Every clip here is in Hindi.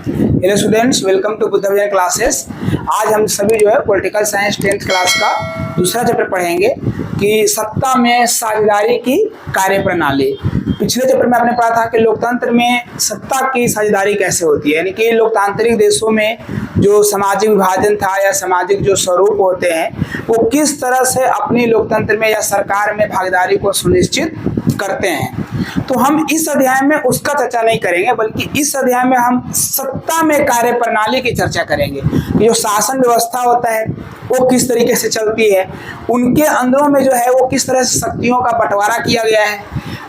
Hello students, welcome to Buddh vision classes. आज हम सभी जो है पॉलिटिकल साइंस 10th क्लास का दूसरा चैप्टर पढ़ेंगे कि सत्ता में साझेदारी की कार्यप्रणाली। पिछले चैप्टर में आपने पढ़ा था कि लोकतंत्र में सत्ता की साझेदारी कैसे होती है, यानी कि लोकतांत्रिक देशों में जो सामाजिक विभाजन था या सामाजिक जो स्वरूप होते हैं वो किस तरह से अपनी लोकतंत्र में या सरकार में भागीदारी को सुनिश्चित करते हैं। तो हम इस अध्याय में उसका चर्चा नहीं करेंगे, बल्कि इस अध्याय में हम सत्ता में कार्यप्रणाली की चर्चा करेंगे कि जो शासन व्यवस्था होता है वो किस तरीके से चलती है, उनके अंदरों में जो है वो किस तरह से शक्तियों का बंटवारा किया गया है,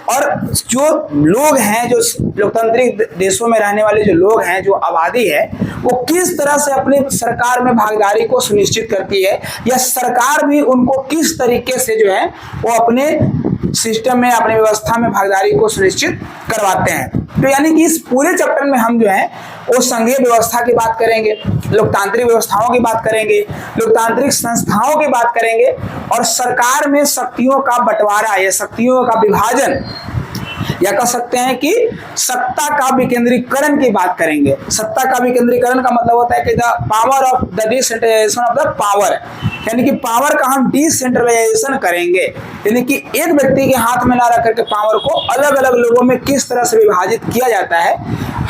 और जो लोग हैं, जो लोकतांत्रिक देशों में रहने वाले जो लोग हैं, जो आबादी है, वो किस तरह से अपनी सरकार में भागीदारी को सुनिश्चित करती है, या सरकार भी उनको किस तरीके से जो है वो अपने सिस्टम में, अपनी व्यवस्था में भागीदारी को सुनिश्चित करवाते हैं। तो यानी कि इस पूरे चैप्टर में हम जो है वो संघीय व्यवस्था की बात करेंगे, लोकतांत्रिक व्यवस्थाओं की बात करेंगे, लोकतांत्रिक संस्थाओं की बात करेंगे, और सरकार में शक्तियों का बंटवारा या शक्तियों का विभाजन, या कह सकते हैं कि सत्ता का विकेंद्रीकरण की बात करेंगे। सत्ता का विकेंद्रीकरण का मतलब होता है कि the power of the decentralization of the power, यानी कि पावर का हम डिसेंट्रलाइजेशन करेंगे, यानी कि एक व्यक्ति के हाथ में ना रख करके पावर को अलग अलग लोगों में किस तरह से विभाजित किया जाता है,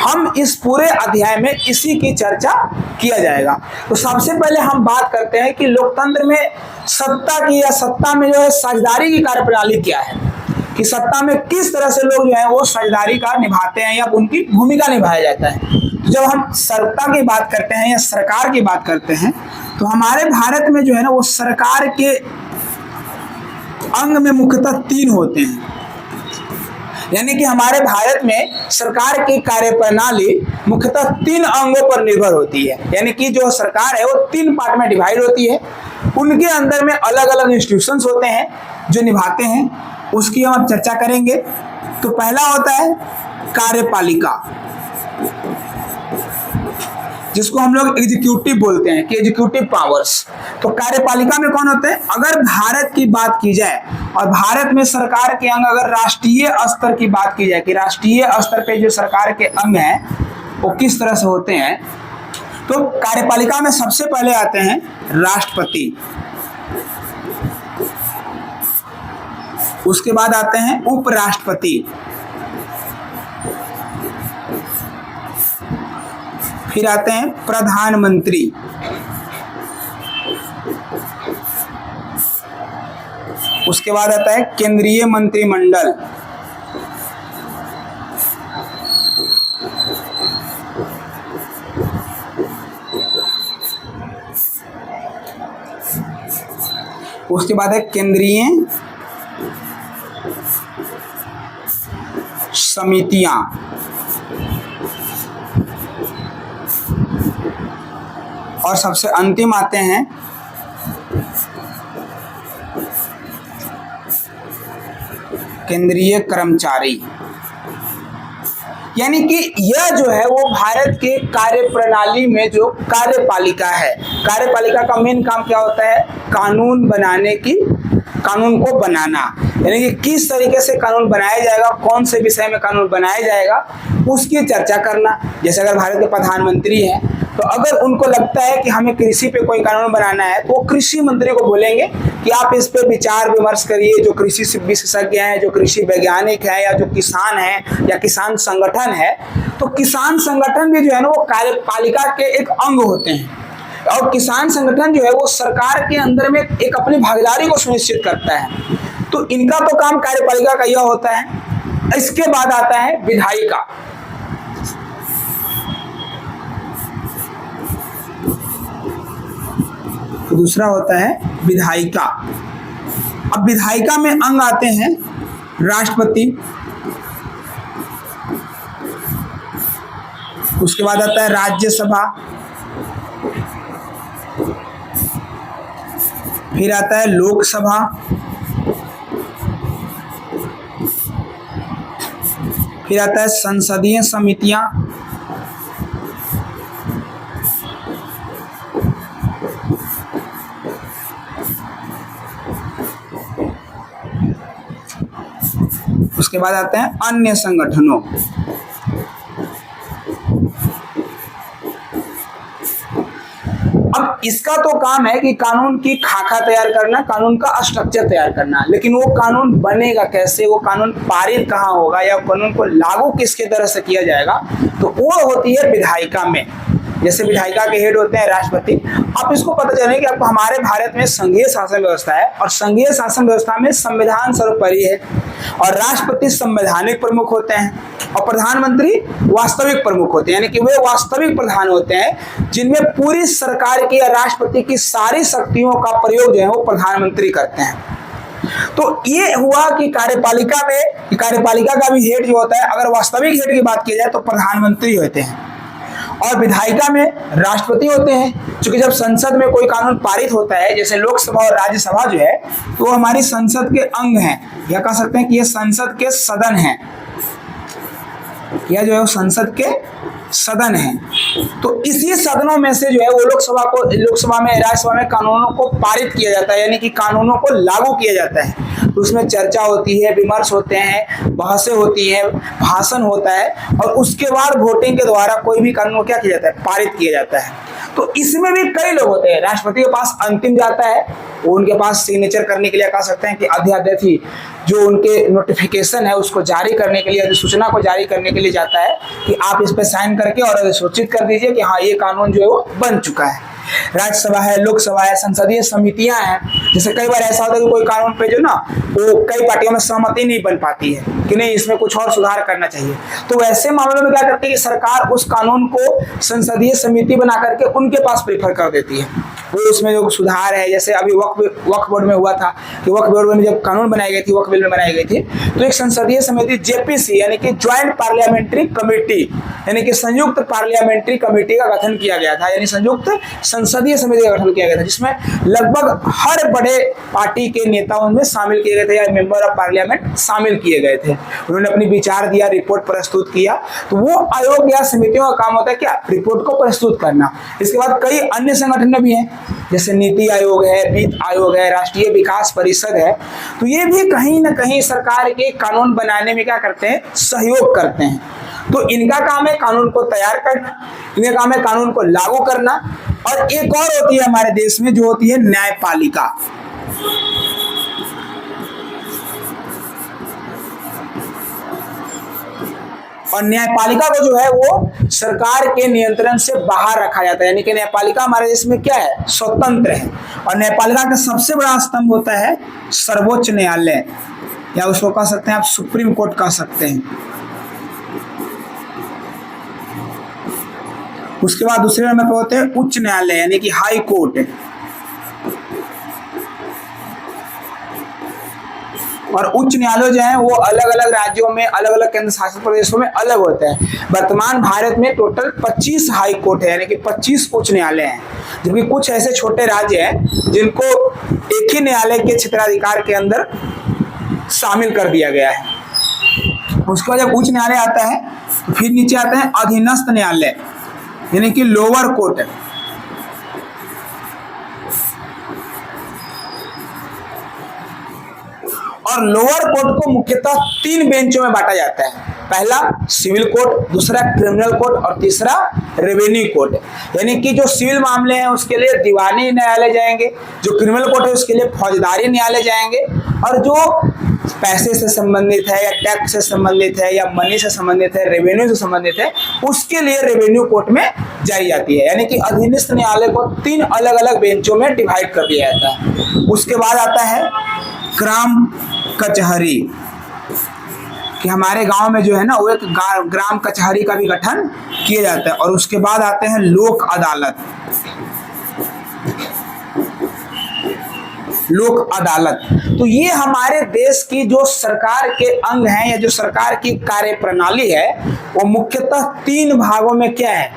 हम इस पूरे अध्याय में इसी की चर्चा किया जाएगा। तो सबसे पहले हम बात करते हैं कि लोकतंत्र में सत्ता की या सत्ता में जो है साझेदारी की कार्यप्रणाली क्या है, कि सत्ता में किस तरह से लोग जो है वो साझेदारी का निभाते हैं या उनकी भूमिका निभाया जाता है। तो जब हम सत्ता की बात करते हैं या सरकार की बात करते हैं, तो हमारे भारत में जो है ना वो सरकार के अंग में मुख्यतः 3 होते हैं। यानी कि हमारे भारत में सरकार की कार्यप्रणाली मुख्यतः 3 अंगों पर निर्भर होती है, यानी कि जो सरकार है वो 3 पार्ट में डिवाइड होती है। उनके अंदर में अलग अलग इंस्टीट्यूशंस होते हैं जो निभाते हैं, उसकी हम चर्चा करेंगे। तो पहला होता है कार्यपालिका, जिसको हम लोग एग्जीक्यूटिव बोलते हैं कि एग्जीक्यूटिव पावर्स। तो कार्यपालिका में कौन होते हैं? अगर भारत की बात की जाए और भारत में सरकार के अंग अगर राष्ट्रीय स्तर की बात की जाए कि राष्ट्रीय स्तर पे जो सरकार के अंग हैं वो किस तरह से होते हैं, तो कार्यपालिका में सबसे पहले आते हैं राष्ट्रपति, उसके बाद आते हैं उपराष्ट्रपति, फिर आते हैं प्रधानमंत्री, उसके बाद आता है केंद्रीय मंत्रिमंडल, उसके बाद है केंद्रीय समितियां, और सबसे अंतिम आते हैं केंद्रीय कर्मचारी। यानी कि यह जो है वो भारत के कार्यप्रणाली में जो कार्यपालिका है, कार्यपालिका का मेन काम क्या होता है? कानून बनाने की, कानून को बनाना, यानी कि किस तरीके से कानून बनाया जाएगा, कौन से विषय में कानून बनाया जाएगा उसकी चर्चा करना। जैसे अगर भारत के प्रधानमंत्री हैं तो अगर उनको लगता है कि हमें कृषि पे कोई कानून बनाना है तो वो कृषि मंत्री को बोलेंगे कि आप इस पे विचार विमर्श करिए। जो कृषि विशेषज्ञ हैं, जो कृषि वैज्ञानिक है, या जो किसान है या किसान संगठन है, तो किसान संगठन भी जो है ना वो कार्यपालिका के एक अंग होते हैं, और किसान संगठन जो है वो सरकार के अंदर में एक अपनी भागीदारी को सुनिश्चित करता है। तो इनका तो काम कार्यपालिका का यह होता है। इसके बाद आता है विधायिका। तो दूसरा होता है विधायिका। अब विधायिका में अंग आते हैं राष्ट्रपति, उसके बाद आता है राज्यसभा, फिर आता है लोकसभा, फिर आता है संसदीय समितियां, उसके बाद आते हैं अन्य संगठनों। इसका तो काम है कि कानून की खाका तैयार करना, कानून का स्ट्रक्चर तैयार करना, लेकिन वो कानून बनेगा कैसे, वो कानून पारित कहाँ होगा या कानून को लागू किसके तरह से किया जाएगा, तो वो होती है विधायिका में। जैसे विधायिका के हेड होते हैं राष्ट्रपति। आप इसको पता चले कि आपको हमारे भारत में संघीय शासन व्यवस्था है और संघीय शासन व्यवस्था में संविधान सर्वोपरि है और राष्ट्रपति संवैधानिक प्रमुख होते हैं और प्रधानमंत्री वास्तविक प्रमुख होते हैं, यानी कि वे वास्तविक प्रधान होते हैं जिनमें पूरी सरकार की या राष्ट्रपति की सारी शक्तियों का प्रयोग जो है वो प्रधानमंत्री करते हैं। तो ये हुआ कि कार्यपालिका का भी हेड जो होता है, अगर वास्तविक हेड की बात की जाए तो प्रधानमंत्री होते हैं और विधायिका में राष्ट्रपति होते हैं। क्योंकि जब संसद में कोई कानून पारित होता है, जैसे लोकसभा और राज्यसभा जो है, तो हमारी संसद के अंग हैं, या कह सकते हैं कि ये संसद के सदन हैं, या जो है संसद के सदन है। तो इसी सदनों में से जो है वो लोकसभा में राज्यसभा में कानूनों को पारित किया जाता है, यानी कि कानूनों को लागू किया जाता है। तो उसमें चर्चा होती है, विमर्श होते हैं, बहसें होती हैं, भाषण होता है और उसके बाद वोटिंग के द्वारा कोई भी कानून क्या किया जाता है, पारित किया जाता है। तो इसमें भी कई लोग होते हैं। राष्ट्रपति के पास अंतिम जाता है, वो उनके पास सिग्नेचर करने के लिए कह सकते हैं कि अध्यादेश जो उनके नोटिफिकेशन है उसको जारी करने के लिए, अधिसूचना को जारी करने के लिए जाता है कि आप इस पे साइन करके और अधिसूचित कर दीजिए कि हाँ ये कानून जो है वो बन चुका है। राज्यसभा है, लोकसभा है, संसदीय समितियां हैं। जैसे कई बार ऐसा होता है कि कोई कानून पे जो ना वो कई पार्टियों में सहमति नहीं बन पाती है कि नहीं इसमें कुछ और सुधार करना चाहिए, तो वैसे मामलों में क्या करती है कि सरकार उस कानून को संसदीय समिति बना करके उनके पास प्रेफर कर देती है। वो उसमें जो सुधार है, जैसे अभी वक्फ बोर्ड में हुआ था कि वक्फ बोर्ड में जब कानून बनाई गई थी, वक्फ बिल में बनाई गई थी, तो एक संसदीय समिति जेपीसी यानी कि ज्वाइंट पार्लियामेंट्री कमेटी यानी कि संयुक्त पार्लियामेंट्री कमेटी का गठन किया गया था, यानी संयुक्त संसदीय समिति का गठन किया गया था, जिसमें लगभग हर बड़े पार्टी के नेताओं में शामिल किए गए थे या मेंबर ऑफ पार्लियामेंट शामिल किए गए थे। उन्होंने अपनी विचार दिया, रिपोर्ट प्रस्तुत किया। तो वो आयोग या समितियों का काम होता है क्या, रिपोर्ट को प्रस्तुत करना। इसके बाद कई अन्य संगठन भी हैं, जैसे नीति आयोग है, वित्त आयोग है, राष्ट्रीय विकास परिषद है। तो ये भी कहीं ना कहीं सरकार के कानून बनाने में क्या करते हैं, सहयोग करते हैं। तो इनका काम है कानून को तैयार करना, इनका काम है कानून को लागू करना। और एक और होती है हमारे देश में जो होती है न्यायपालिका। और न्यायपालिका को जो है वो सरकार के नियंत्रण से बाहर रखा जाता है, यानी कि न्यायपालिका हमारे देश में क्या है, स्वतंत्र है। और न्यायपालिका का सबसे बड़ा स्तंभ होता है सर्वोच्च न्यायालय, या उसको कह सकते हैं आप सुप्रीम कोर्ट कह सकते हैं। उसके बाद दूसरे नंबर पे होते हैं उच्च न्यायालय यानी कि हाई कोर्ट। और उच्च न्यायालय जो है वो अलग अलग राज्यों में, अलग अलग केंद्र शासित प्रदेशों में अलग होते हैं। वर्तमान भारत में टोटल 25 हाई कोर्ट है, यानी कि 25 उच्च न्यायालय हैं, जबकि कुछ ऐसे छोटे राज्य हैं जिनको एक ही न्यायालय के क्षेत्राधिकार के अंदर शामिल कर दिया गया है। उसके बाद जब उच्च न्यायालय आता है तो फिर नीचे आते हैं अधीनस्थ न्यायालय यानी कि लोअर कोर्ट। और लोअर कोर्ट को मुख्यतः 3 बेंचों में बांटा जाता है। पहला सिविल कोर्ट, दूसरा क्रिमिनल कोर्ट और तीसरा रेवेन्यू कोर्ट। यानी कि जो सिविल मामले हैं उसके लिए दीवानी न्यायालय जाएंगे, जो क्रिमिनल कोर्ट है उसके लिए फौजदारी न्यायालय जाएंगे, और जो पैसे से संबंधित है या टैक्स से संबंधित है या मनी से संबंधित है, रेवेन्यू से संबंधित है, उसके लिए रेवेन्यू कोर्ट में जाई जाती है। यानी कि अधीनस्थ न्यायालय को 3 अलग अलग बेंचों में डिवाइड कर दिया जाता है। उसके बाद आता है ग्राम कचहरी, कि हमारे गांव में जो है ना वो एक ग्राम कचहरी का भी गठन किया जाता है। और उसके बाद आते हैं लोक अदालत। लोक अदालत तो ये हमारे देश की जो सरकार के अंग हैं या जो सरकार की कार्य प्रणाली है वो मुख्यतः 3 भागों में क्या है,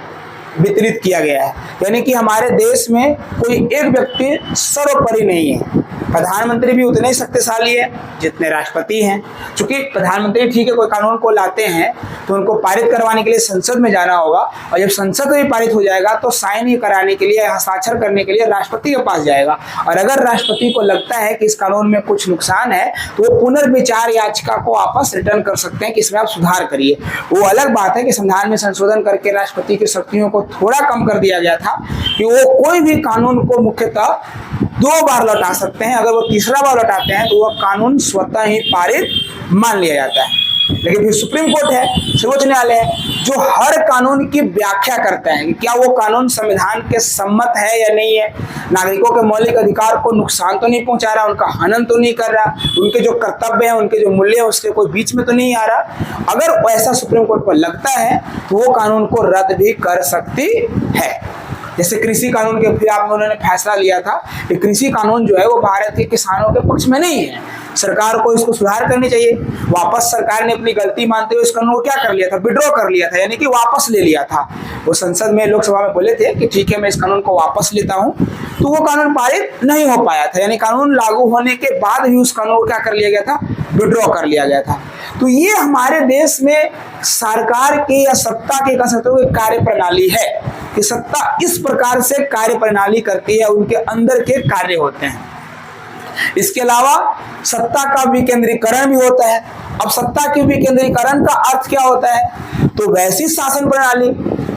वितरित किया गया है। यानी कि हमारे देश में कोई एक व्यक्ति सर्वोपरि नहीं है। प्रधानमंत्री भी उतने ही शक्तिशाली है जितने राष्ट्रपति हैं। क्योंकि प्रधानमंत्री ठीक है कोई कानून को लाते हैं तो उनको पारित करवाने के लिए संसद में जाना होगा, और जब संसद में पारित हो जाएगा तो साइन ही कराने के लिए, हस्ताक्षर करने के लिए राष्ट्रपति के पास जाएगा। और अगर राष्ट्रपति को लगता है कि इस कानून में कुछ नुकसान है तो वो पुनर्विचार याचिका को वापस रिटर्न कर सकते हैं कि इसमें आप सुधार करिए। वो अलग बात है कि संविधान में संशोधन करके राष्ट्रपति की शक्तियों को थोड़ा कम कर दिया गया था, कि वो कोई भी कानून को मुख्यतः 2 बार लौटा सकते हैं। अगर वो तीसरा बार लौटाते हैं तो वह कानून स्वतः ही पारित मान लिया जाता है। लेकिन फिर सुप्रीम कोर्ट है, सर्वोच्च न्यायालय है, जो हर कानून की व्याख्या करता है कि क्या वो कानून संविधान के सम्मत है या नहीं है, नागरिकों के मौलिक अधिकार को नुकसान तो नहीं पहुंचा रहा, उनका हनन तो नहीं कर रहा, उनके जो कर्तव्य हैं, उनके जो मूल्य हैं, उसके कोई बीच में तो नहीं आ रहा। अगर ऐसा सुप्रीम कोर्ट को लगता है तो वो कानून को रद्द भी कर सकती है। जैसे कृषि कानून के फिर आप उन्होंने फैसला लिया था कि कृषि कानून जो है वो भारत के किसानों के पक्ष में नहीं है, सरकार को इसको सुधार करनी चाहिए। वापस सरकार ने अपनी गलती मानते हुए इस कानून को क्या कर लिया था, विड्रॉ कर लिया था, यानी कि वापस ले लिया था। वो संसद में, लोकसभा में बोले थे कि ठीक है मैं इस कानून को वापस लेता हूं, तो वो कानून पारित नहीं हो पाया था, यानी कानून लागू होने के बाद भी उस कानून को क्या कर लिया गया था, विड्रॉ कर लिया गया था। तो ये हमारे देश में सरकार के या सत्ता के कह सकते हो कार्य प्रणाली है कि सत्ता इस प्रकार से कार्य प्रणाली करती है, उनके अंदर के कार्य होते हैं। इसके अलावा सत्ता का विकेंद्रीकरण भी होता है। अब सत्ता के विकेंद्रीकरण का अर्थ क्या होता है, तो वैसी शासन प्रणाली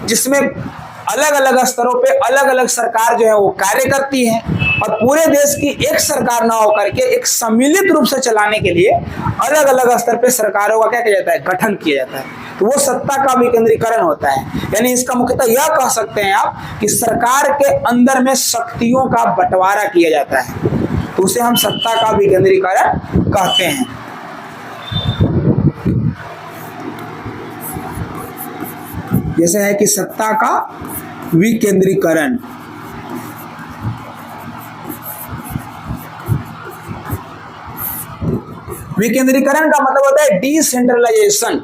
जिसमें अलग अलग स्तरों पे अलग अलग सरकार जो है वो कार्य करती है और पूरे देश की एक सरकार ना होकर के एक सम्मिलित रूप से चलाने के लिए अलग अलग स्तर पे सरकारों का क्या किया जाता है, गठन किया जाता है। तो वो सत्ता का विकेंद्रीकरण होता है। यानी इसका मुख्यतः यह कह सकते हैं आप कि सरकार के अंदर में शक्तियों का बंटवारा किया जाता है, तो उसे हम सत्ता का विकेंद्रीकरण कहते हैं। जैसे है कि सत्ता का विकेंद्रीकरण, विकेंद्रीकरण का मतलब होता है डिसेंट्रलाइजेशन,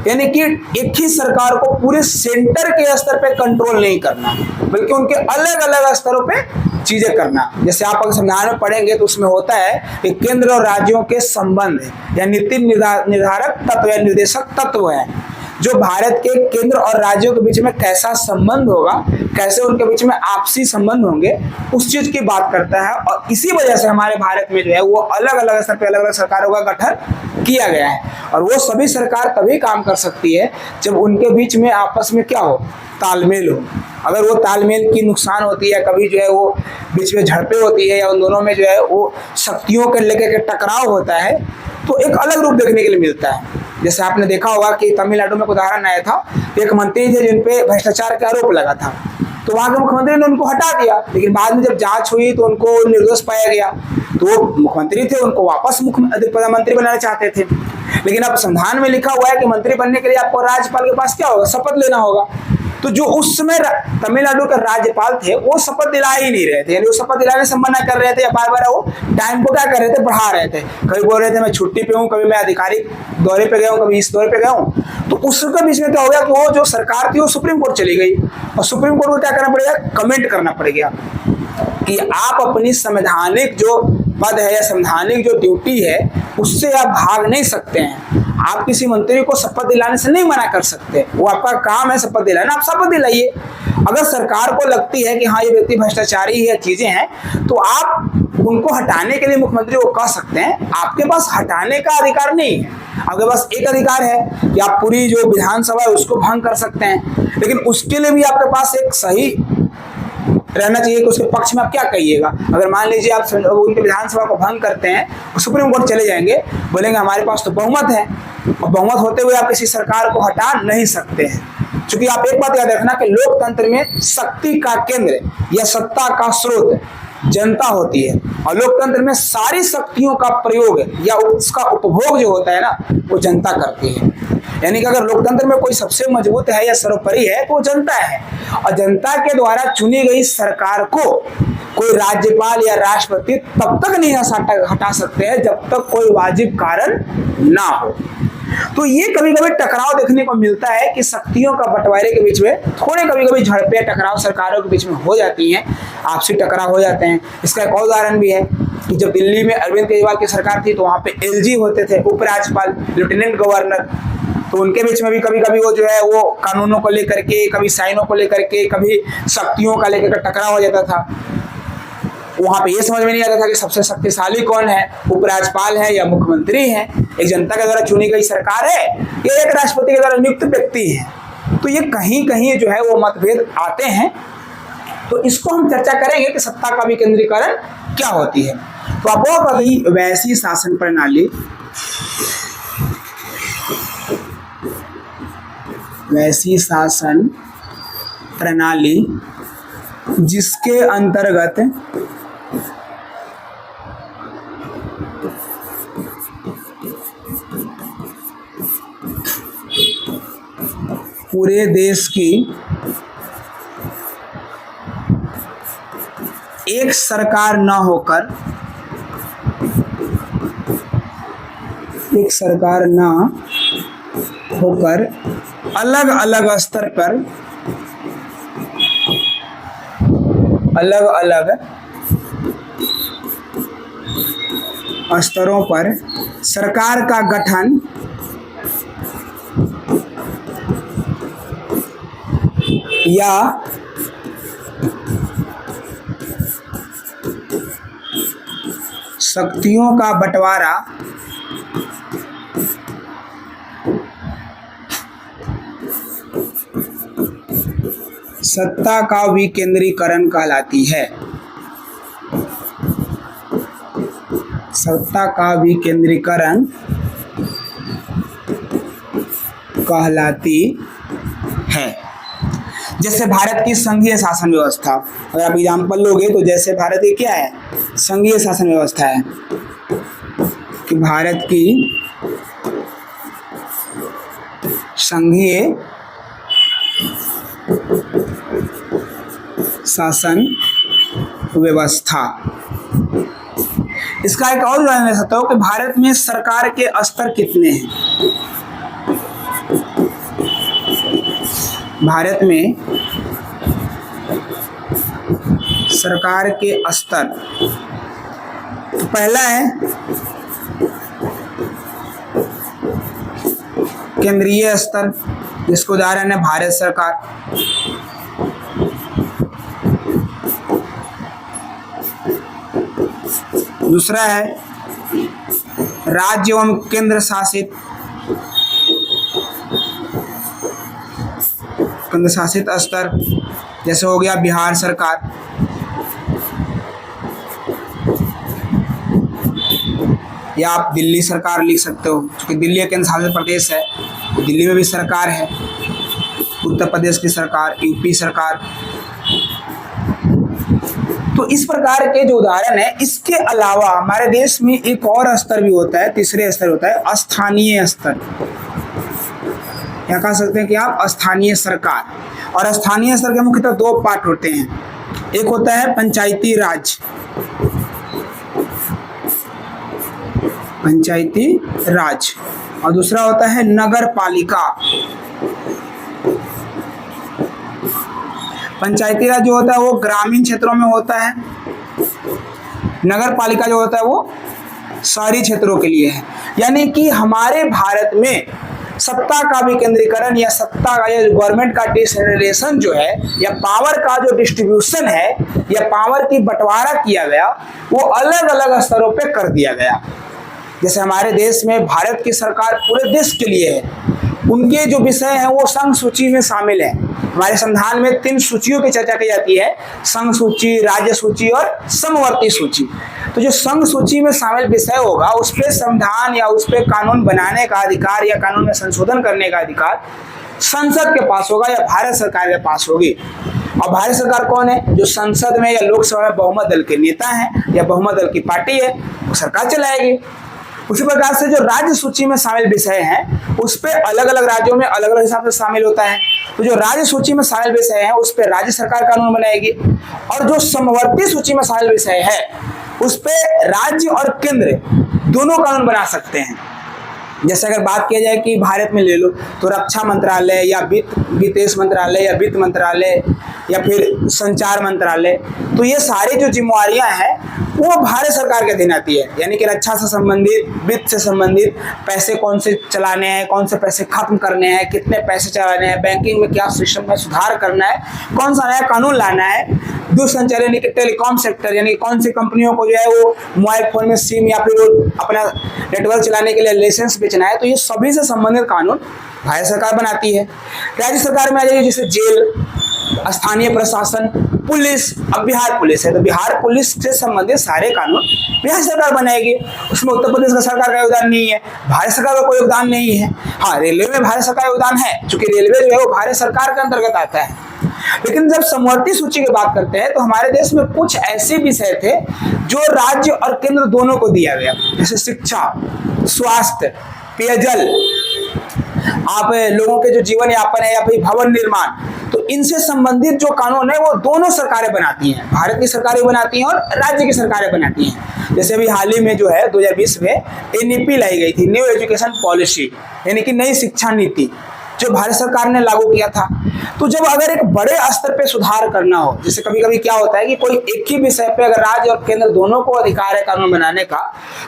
यानी कि एक ही सरकार को पूरे सेंटर के स्तर पे कंट्रोल नहीं करना, बल्कि उनके अलग अलग स्तरों पे चीजें करना। जैसे आप अगर संविधान में पढ़ेंगे तो उसमें होता है कि केंद्र और राज्यों के संबंध या नीति निर्धारक तत्व या निर्देशक तत्व है, जो भारत के केंद्र और राज्यों के बीच में कैसा संबंध होगा, कैसे उनके बीच में आपसी संबंध होंगे, उस चीज की बात करता है। और इसी वजह से हमारे भारत में जो है वो अलग अलग स्तर पे अलग अलग सरकारों का गठन किया गया है। और वो सभी सरकार तभी काम कर सकती है जब उनके बीच में आपस में क्या हो, तालमेल हो। अगर वो तालमेल की नुकसान होती है, कभी जो है वो बीच में झड़पें होती है या उन दोनों में जो है वो शक्तियों के लेकर के टकराव होता है, तो एक अलग रूप देखने के लिए मिलता है। जैसे आपने देखा होगा कि तमिलनाडु में उदाहरण आया था, एक मंत्री थे जिन पे भ्रष्टाचार का आरोप लगा था, तो वहां के मुख्यमंत्री ने उनको हटा दिया, लेकिन बाद में जब जांच हुई तो उनको निर्दोष पाया गया। तो वो मुख्यमंत्री थे, उनको वापस प्रधानमंत्री बनाना चाहते थे, लेकिन अब संविधान में लिखा हुआ है कि मंत्री बनने के लिए आपको राज्यपाल के पास क्या होगा, शपथ लेना होगा। तो जो उस समय तमिलनाडु के राज्यपाल थे वो शपथ दिला ही नहीं रहे थे, यानी वो शपथ दिलाने से मना कर रहे थे, या बार बार वो टाइम को क्या कर रहे थे, बढ़ा रहे थे। कभी बोल रहे थे मैं छुट्टी पे हूँ, कभी मैं आधिकारिक दौरे पे गया हूँ, कभी इस दौरे पे गया हूँ। तो उसके बीच में क्या हो गया कि वो जो सरकार थी वो सुप्रीम कोर्ट चली गई, और सुप्रीम कोर्ट को क्या करना पड़ेगा, कमेंट करना पड़ेगा कि आप अपनी संवैधानिक जो पद है या संवैधानिक जो ड्यूटी है उससे आप भाग नहीं सकते हैं। आप किसी मंत्री को शपथ दिलाने से नहीं मना कर सकते, वो आपका काम है शपथ दिलाना, आप शपथ दिलाइए। अगर सरकार को लगती है कि हाँ ये व्यक्ति भ्रष्टाचारी है, चीजें हैं, तो आप उनको हटाने के लिए मुख्यमंत्री को कह सकते हैं। आपके पास हटाने का अधिकार नहीं है, आपके पास एक अधिकार है कि आप पूरी जो विधानसभा है उसको भंग कर सकते हैं, लेकिन उसके लिए भी आपके पास एक सही रहना चाहिए कि उसके पक्ष में आप क्या कहिएगा। अगर मान लीजिए आप उनके विधानसभा को भंग करते हैं, सुप्रीम कोर्ट चले जाएंगे, बोलेंगे हमारे पास तो बहुमत है, और बहुमत होते हुए आप किसी सरकार को हटा नहीं सकते हैं। क्योंकि आप एक बात याद रखना कि लोकतंत्र में शक्ति का केंद्र या सत्ता का स्रोत जनता होती है, और लोकतंत्र में सारी शक्तियों का प्रयोग या उसका उपभोग जो होता है ना वो जनता करती है। यानी कि अगर लोकतंत्र में कोई सबसे मजबूत है या सर्वोपरि है तो वो जनता है, और जनता के द्वारा चुनी गई सरकार को कोई राज्यपाल या राष्ट्रपति तब तक नहीं हटा सकते हैं जब तक कोई वाजिब कारण ना हो। तो ये कभी कभी टकराव देखने को मिलता है कि शक्तियों का बंटवारे के बीच में थोड़े कभी कभी झड़पें टकराव सरकारों के बीच में हो जाती हैं, आपसी टकराव हो जाते हैं। इसका एक और उदाहरण भी है कि जब दिल्ली में अरविंद केजरीवाल की सरकार थी तो वहाँ पे एलजी होते थे, उपराज्यपाल, लेफ्टिनेंट गवर्नर, तो उनके बीच में भी कभी कभी वो जो है वो कानूनों को लेकर के, कभी साइनों को लेकर के, कभी शक्तियों का लेकर के टकराव हो जाता था। वहां पे ये समझ में नहीं आता था कि सबसे शक्तिशाली कौन है, उपराज्यपाल है या मुख्यमंत्री है, एक जनता के द्वारा चुनी गई सरकार है या एक राष्ट्रपति के द्वारा नियुक्त व्यक्ति है। तो ये कहीं कहीं जो है वो मतभेद आते हैं। तो इसको हम चर्चा करेंगे कि सत्ता का विकेंद्रीकरण क्या होती है। तो आप कभी वैसी शासन प्रणाली, वैसी शासन प्रणाली जिसके अंतर्गत पूरे देश की एक सरकार न होकर, एक सरकार न होकर अलग अलग स्तर पर, अलग अलग स्तरों पर सरकार का गठन या शक्तियों का बंटवारा सत्ता का विकेंद्रीकरण कहलाती है। सत्ता का विकेंद्रीकरण कहलाती है। जैसे भारत की संघीय शासन व्यवस्था, अगर आप एग्जाम्पल लोगे तो जैसे भारत की क्या है, संघीय शासन व्यवस्था है कि भारत की संघीय शासन व्यवस्था। इसका एक और उदाहरण ले सकता हूं कि भारत में सरकार के स्तर कितने हैं। भारत में सरकार के स्तर, तो पहला है केंद्रीय स्तर, जिसका उदाहरण है भारत सरकार। दूसरा है राज्य एवं केंद्र शासित स्तर, जैसे हो गया बिहार सरकार। या आप दिल्ली सरकार लिख सकते हो, क्योंकि दिल्ली एक केंद्र शासित प्रदेश है, दिल्ली में भी सरकार है। उत्तर प्रदेश की सरकार, यूपी सरकार। तो इस प्रकार के जो उदाहरण है, इसके अलावा हमारे देश में एक और स्तर भी होता है, तीसरे स्तर होता है स्थानीय स्तर। क्या कह सकते हैं कि आप स्थानीय सरकार। और स्थानीय स्तर के मुख्यतः दो पार्ट होते हैं, एक होता है पंचायती राज, पंचायती राज, और दूसरा होता है नगर पालिका। पंचायती राज जो होता है वो ग्रामीण क्षेत्रों में होता है, नगर पालिका जो होता है वो शहरी क्षेत्रों के लिए है। यानी कि हमारे भारत में सत्ता का विकेंद्रीकरण या सत्ता का या गवर्नमेंट का डिसेंट्रलाइजेशन जो है, या पावर का जो डिस्ट्रीब्यूशन है, या पावर की बंटवारा किया गया, वो अलग अलग स्तरों पे कर दिया गया। जैसे हमारे देश में भारत की सरकार पूरे देश के लिए है, उनके जो विषय हैं वो संघ सूची में शामिल है। हमारे संविधान में 3 सूचियों की चर्चा की जाती है, संघ सूची, राज्य सूची और समवर्ती सूची। तो जो संघ सूची में शामिल विषय होगा उस पर संविधान या उस पर कानून बनाने का अधिकार या कानून में संशोधन करने का अधिकार संसद के पास होगा या भारत सरकार के पास होगी। और भारत सरकार कौन है? जो संसद में या लोकसभा में बहुमत दल के नेता हैं या बहुमत दल की पार्टी है, वो सरकार चलाएगी। उसी प्रकार से जो राज्य सूची में शामिल विषय हैं उस पे अलग अलग राज्यों में अलग अलग हिसाब से शामिल होता है। तो जो राज्य सूची में शामिल विषय हैं उस पे राज्य सरकार कानून बनाएगी, और जो समवर्ती सूची में शामिल विषय है उस पे राज्य और केंद्र दोनों कानून बना सकते हैं। जैसे अगर बात किया जाए कि भारत में ले लो तो रक्षा मंत्रालय या विदेश मंत्रालय या वित्त मंत्रालय या फिर संचार मंत्रालय, तो ये सारी जो जिम्मेवारियां हैं वो भारत सरकार के अधीन आती है। यानी कि रक्षा से संबंधित, वित्त से संबंधित, पैसे कौन से चलाने हैं, कौन से पैसे खत्म करने हैं, कितने पैसे चलाने हैं, बैंकिंग में क्या सिस्टम में सुधार करना है, कौन सा नया कानून लाना है, दूरसंचार यानी कि टेलीकॉम सेक्टर, यानी कौन सी कंपनियों को जो है वो मोबाइल फोन में सिम या फिर अपना नेटवर्क चलाने के लिए लाइसेंस बेचना है, तो ये सभी से संबंधित कानून भारत सरकार बनाती है। राज्य सरकार में आ जाइए, जैसे जेल, स्थानीय प्रशासन, पुलिस। अब बिहार पुलिस है तो बिहार पुलिस से संबंधित सारे कानून बिहार सरकार बनाएगी, उसमें उत्तर प्रदेश का सरकार का योगदान नहीं है, भारत सरकार का कोई योगदान नहीं है। हाँ, रेलवे में भारत सरकार का योगदान है, क्योंकि रेलवे जो है वो भारत सरकार के अंतर्गत आता है। लेकिन जब समवर्ती सूची की बात करते हैं तो हमारे देश में कुछ ऐसे विषय थे जो राज्य और केंद्र दोनों को दिया गया, जैसे शिक्षा, स्वास्थ्य, पेयजल, आप लोगों के जो जीवन यापन है या फिर भवन निर्माण, तो इनसे संबंधित जो कानून है वो दोनों सरकारें बनाती हैं, भारत की सरकारें बनाती हैं और राज्य की सरकारें बनाती हैं। जैसे अभी हाल ही में जो है 2020 में एनईपी लाई गई थी, न्यू एजुकेशन पॉलिसी, यानी कि नई शिक्षा नीति, जो भारत सरकार ने लागू किया था। तो जब अगर एक बड़े स्तर पे सुधार करना हो, जैसे कभी कभी क्या होता है कि कोई एक ही विषय पे अगर राज्य और केंद्र दोनों को अधिकार है कानून बनाने का,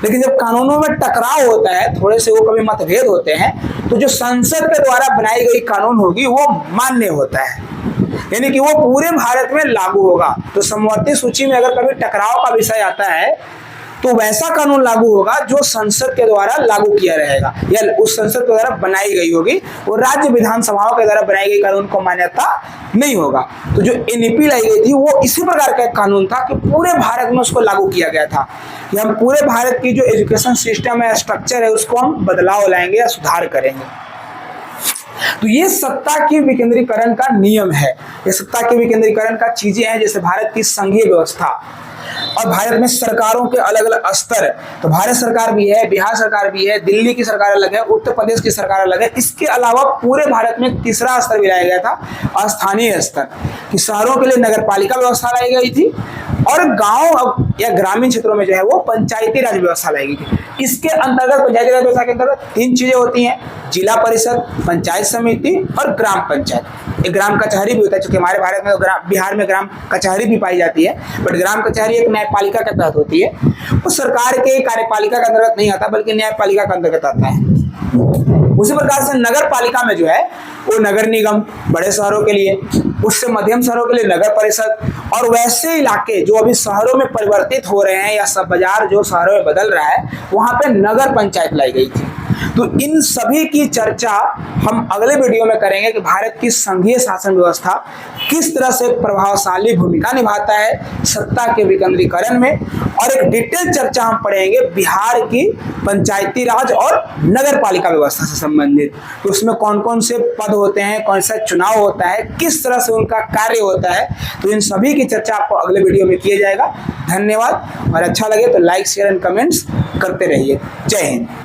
लेकिन जब कानूनों में टकराव होता है, थोड़े से वो कभी मतभेद होते हैं, तो जो संसद के द्वारा बनाई गई कानून होगी वो मान्य होता है, यानी कि वो पूरे भारत में लागू होगा। तो समवर्ती सूची में अगर कभी टकराव का विषय आता है तो वैसा कानून लागू होगा जो संसद के द्वारा लागू किया रहेगा या उस संसद के द्वारा बनाई गई होगी, और राज्य विधानसभाओं के द्वारा बनाई गई कानून को मान्यता नहीं होगा। तो जो एनईपी लाई गई थी वो इसी प्रकार का एक कानून था कि पूरे भारत में उसको लागू किया गया था कि हम पूरे भारत की जो एजुकेशन सिस्टम है, स्ट्रक्चर है, उसको हम बदलाव लाएंगे या सुधार करेंगे। तो ये सत्ता के विकेंद्रीकरण का नियम है, ये सत्ता के विकेंद्रीकरण का चीजें हैं, जैसे भारत की संघीय व्यवस्था और भारत में सरकारों के अलग अलग स्तर, तो भारत सरकार भी है, बिहार सरकार भी है, दिल्ली की सरकार अलग है, उत्तर प्रदेश की सरकार अलग है। इसके अलावा पूरे भारत में तीसरा स्तर भी लाया गया था, स्थानीय स्तर, कि शहरों के लिए नगर पालिका व्यवस्था लाई गई थी और गांव या ग्रामीण क्षेत्रों में जो है वो पंचायती राज व्यवस्था लाई गई थी। इसके अंतर्गत पंचायती राज व्यवस्था के अंतर्गत 3 चीजें होती हैं, जिला परिषद, पंचायत समिति और ग्राम पंचायत। एक ग्राम कचहरी भी होता है, क्योंकि हमारे भारत में बिहार में ग्राम कचहरी भी पाई जाती है, बट ग्राम कचहरी एक न्यायपालिका के तहत होती है, वो सरकार के कार्यपालिका के अंतर्गत नहीं आता बल्कि न्यायपालिका के अंतर्गत आता है। उसी प्रकार से नगर पालिका में जो है वो नगर निगम बड़े शहरों के लिए, उससे मध्यम शहरों के लिए नगर परिषद, और वैसे इलाके जो अभी शहरों में परिवर्तित हो रहे हैं या सब बाजार जो शहरों में बदल रहा है वहां पे नगर पंचायत लाई गई थी। तो इन सभी की चर्चा हम अगले वीडियो में करेंगे कि भारत की संघीय शासन व्यवस्था किस तरह से प्रभावशाली भूमिका निभाता है सत्ता के विकेंद्रीकरण में, और एक डिटेल चर्चा हम पढ़ेंगे बिहार की पंचायती राज और नगर पालिका व्यवस्था से संबंधित। तो उसमें कौन कौन से पद होते हैं, कौन सा चुनाव होता है, किस तरह से उनका कार्य होता है, तो इन सभी की चर्चा आपको अगले वीडियो में किया जाएगा। धन्यवाद, और अच्छा लगे तो लाइक, शेयर एंड कमेंट्स करते रहिए। जय हिंद।